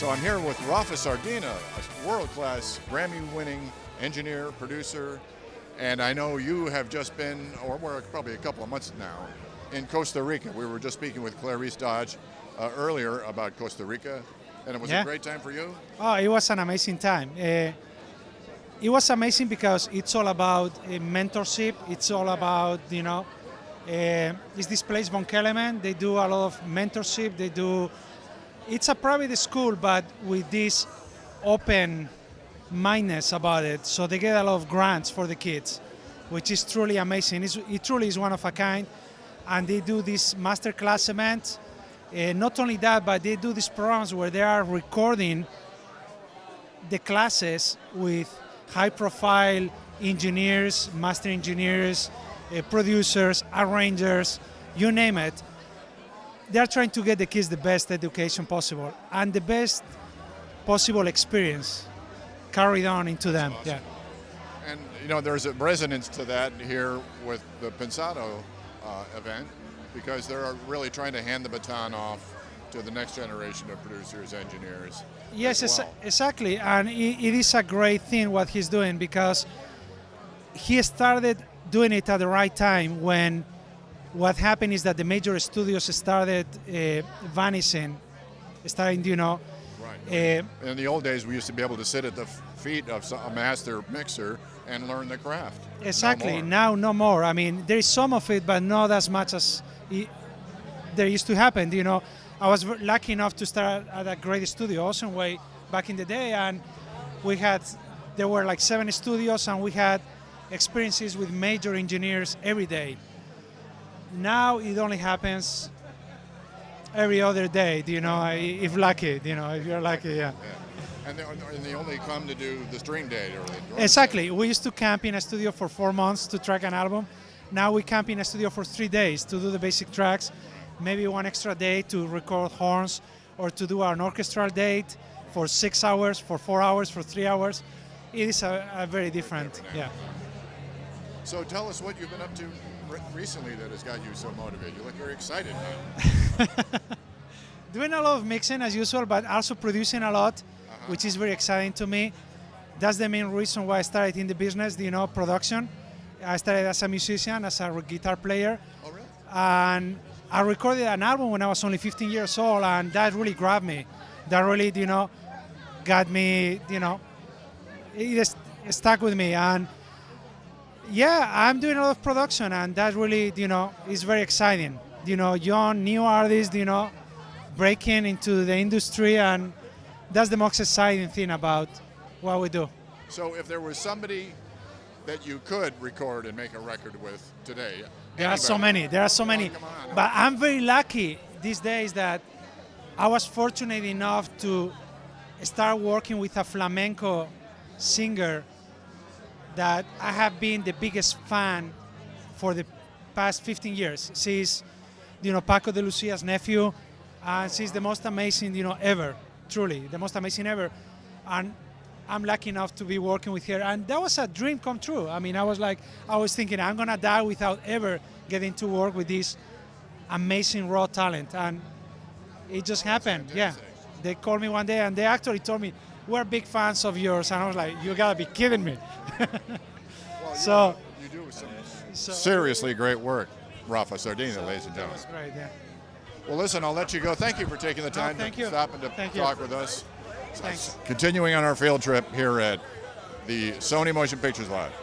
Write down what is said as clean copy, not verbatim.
So I'm here with Rafa Sardina, a world-class Grammy-winning engineer, producer, and I know you have just been, or we're probably a couple of months now, in Costa Rica. We were just speaking with Clarice Dodge earlier about Costa Rica, and it was a great time for you? Oh, it was an amazing time. It was amazing because it's all about mentorship. It's all about, it's this place, Von Kellerman. They do a lot of mentorship. It's a private school, but with this open-mindedness about it. So they get a lot of grants for the kids, which is truly amazing. It truly is one of a kind. And they do this masterclass event. Not only that, but they do these programs where they are recording the classes with high-profile engineers, master engineers, producers, arrangers, you name it. They're trying to get the kids the best education possible and the best possible experience carried on into them. Awesome. Yeah. And there's a resonance to that here with the Pensado event, because they're really trying to hand the baton off to the next generation of producers, engineers. Yes, exactly. And it is a great thing what he's doing, because he started doing it at the right time when what happened is that the major studios started vanishing, starting, Right. In the old days, we used to be able to sit at the feet of a master mixer and learn the craft. Exactly. Now, no more. I mean, there is some of it, but not as much as there used to happen. I was lucky enough to start at a great studio, Ocean Way, back in the day, and there were like 7 studios, and we had experiences with major engineers every day. Now it only happens every other day, if lucky, if you're lucky, yeah. And they only come to do the stream day or the drum Exactly. day. We used to camp in a studio for 4 months to track an album. Now we camp in a studio for 3 days to do the basic tracks, maybe 1 extra day to record horns, or to do an orchestral date for 6 hours, for 4 hours, for 3 hours. It is a very different, yeah. So tell us what you've been up to recently that has got you so motivated. You look very excited now. Doing a lot of mixing as usual, but also producing a lot, which is very exciting to me. That's the main reason why I started in the business, production. I started as a musician, as a guitar player. Oh, really? And I recorded an album when I was only 15 years old, and that really grabbed me. That really, got me, it stuck with me. And yeah, I'm doing a lot of production, and that really, is very exciting. Young, new artists, breaking into the industry, and that's the most exciting thing about what we do. So if there was somebody that you could record and make a record with today, there are so many. But I'm very lucky these days that I was fortunate enough to start working with a flamenco singer that I have been the biggest fan for the past 15 years. She's, Paco de Lucia's nephew, and she's the most amazing, ever, truly, the most amazing ever. And I'm lucky enough to be working with her, and that was a dream come true. I mean, I was thinking, I'm gonna die without ever getting to work with this amazing raw talent, and it just happened. Yeah, they called me one day, and they actually told me, we're big fans of yours, and I was like, you gotta be kidding me. Well, you do some seriously great work, Rafa Sardina, ladies and gentlemen. That's great, yeah. Well, listen, I'll let you go. Thank you for taking the time to stop and to talk with us. Thanks. Continuing on our field trip here at the Sony Motion Pictures Lab.